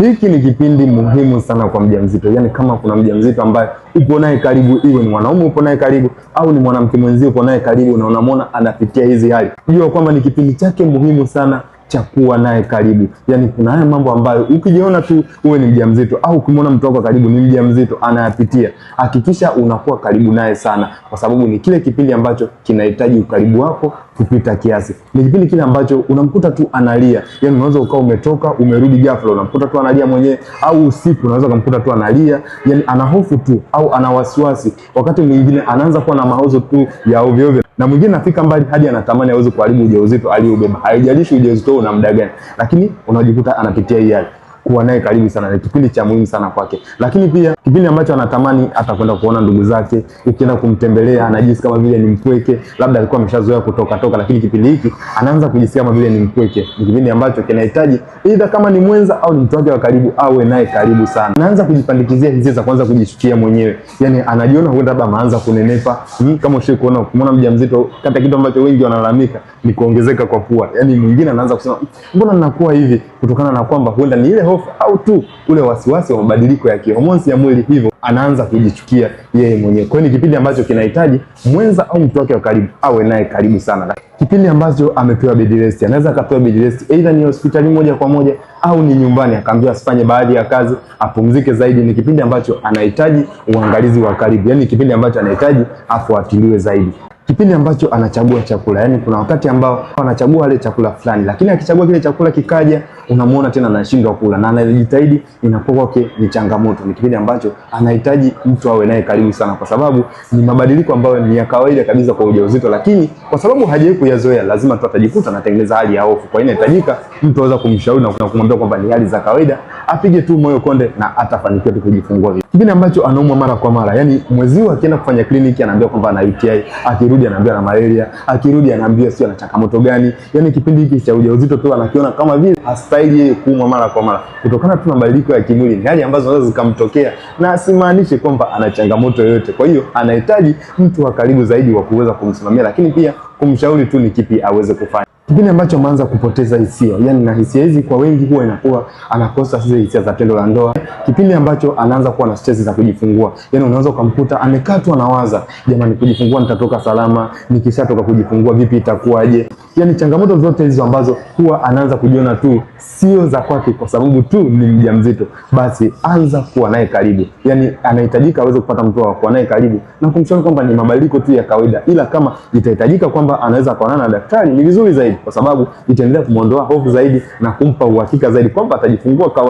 Hiki ni kipindi muhimu sana kwa mjamzito. Yaani kama kuna mjamzito ambaye upo naye karibu, iwe ni mwanaume upo naye karibu au ni mwanamke mwenzio upo naye karibu na unamwona anapitia hizi hali, jua kwamba ni kipindi chake muhimu sana cha kuwa naye karibu. Yaani kuna haya mambo ambayo ukijiona tu uwe ni mjamzito au ukimwona mtu wako karibu ni mjamzito anayapitia, hakikisha unakuwa karibu naye sana, kwa sababu ni kile kipindi ambacho kinahitaji ukaribu wako kupita kiasi. Ni kipindi kile ambacho unamkuta tu analia. Yaani unaweza ukawa umetoka umerudi ghafla unamkuta tu analia mwenyewe, au usiku unaweza kumkuta tu analia, yaani ana hofu tu au ana wasiwasi. Wakati mwingine anaanza kuwa na mawazo tu ya ovyo ovyo, na mwingine afika mbali hadi anatamani aweze kuharibu ujauzito aliobeba. Haijalishi ujauzito una muda gani, lakini unajikuta anapitia hii hali. Kuwa naye karibu sana, ni kipindi cha muhimu sana kwake. Lakini pia kipindi ambacho anatamani hata kwenda kuona ndugu zake, ukienda kumtembelea anajisikia kama vile ni mpweke, labda alikuwa ameshazoea kutoka, lakini kipindi hiki anaanza kujisikia kama vile ni mpweke. Ni kipindi ambacho kinahitaji aidha kama ni mwenza au ni mtu wake wa karibu awe naye karibu sana. Anaanza kujipandikizia hisia za kwanza kujishukia mwenyewe. Yaani anajiona huenda labda anaanza kunenepa. Kama ushawahi kuona mjamzito, kata kitu ambacho wengi wanalalamika ni kuongezeka kwa pua. Yaani mwingine anaanza kusema mbona ninakuwa hivi, kutokana na kwamba huenda ni ile hofu au tu ule wasiwasi wa mabadiliko ya hormones ya mwili, hivyo anaanza kujichukia yeye mwenyewe. Kwa hiyo ni kipindi ambacho kinahitaji mwenza au mtu wake wa karibu awe naye karibu sana. Kipindi ambacho amepewa bed rest, anaweza akapewa bed rest aidha ni hospitali moja kwa moja au ni nyumbani, akaambiwa asifanye baadhi ya kazi, apumzike zaidi. Ni kipindi ambacho anahitaji uangalizi wa karibu, yaani kipindi ambacho anahitaji afuatiliwe zaidi. Kipindi ambacho anachagua chakula, yaani kuna wakati ambao anachagua ile chakula fulani, lakini akichagua kile chakula kikaja unamuona tena anashindwa kula na anajitahidi, inakuwa kwake ni changamoto. Ni kipindi ambacho anahitaji mtu awe naye karibu sana, kwa sababu ni mabadiliko ambayo ni ya kawaida kabisa kwa ujauzito, lakini kwa sababu hajawahi kuyazoea lazima tu atajikuta anatengeneza hali ya hofu. Kwa hiyo inahitajika mtu aweza kumshauri na kumwambia kwamba ni hali za kawaida, apige tu moyo konde na atafanikiwa tu kujifungua. Kipindi ambacho anaumwa mara kwa mara, yaani mwezio akienda kufanya kliniki anaambiwa kwamba ana UTI, akirudi anaambiwa na malaria, akirudi anaambiwa sio ana changamoto gani. Yaani kipindi hiki cha ujauzito tu anakiona kama vile hastahili yeye kuumwa mara kwa mara kutokana tu na mabadiliko ya kimwili. Ni hali ambazo zinaweza zikamtokea na asimaanishe kwamba ana changamoto yoyote. Kwa hiyo anahitaji mtu wa karibu zaidi wa kuweza kumsimamia, lakini pia kumshauri tu ni kipi aweze kufanya. Kipindi ambacho anaanza kupoteza hisia, yaani na hisia hizi kwa wengi huwa inakuwa anakosa zile hisia za tendo la ndoa. Kipindi ambacho anaanza kuwa na stress za kujifungua, yaani unaweza kumkuta amekaa tu anawaza, jamani, kujifungua nitatoka salama, nikishatoka kujifungua vipi itakuwaje? Yaani changamoto zote hizo ambazo huwa anaanza kujiona tu sio za kwake kwa sababu tu ni mjamzito, basi anza kuwa naye karibu. Yaani anahitajika aweze kupata mtu wa kuwa naye karibu na kumshauri kwamba ni mabadiliko tu ya kawaida, ila kama itahitajika kwamba anaweza kuonana na daktari ni vizuri zaidi, kwa sababu itaendelea kumuondoa hofu zaidi na kumpa uhakika zaidi kwamba atajifungua kawaida.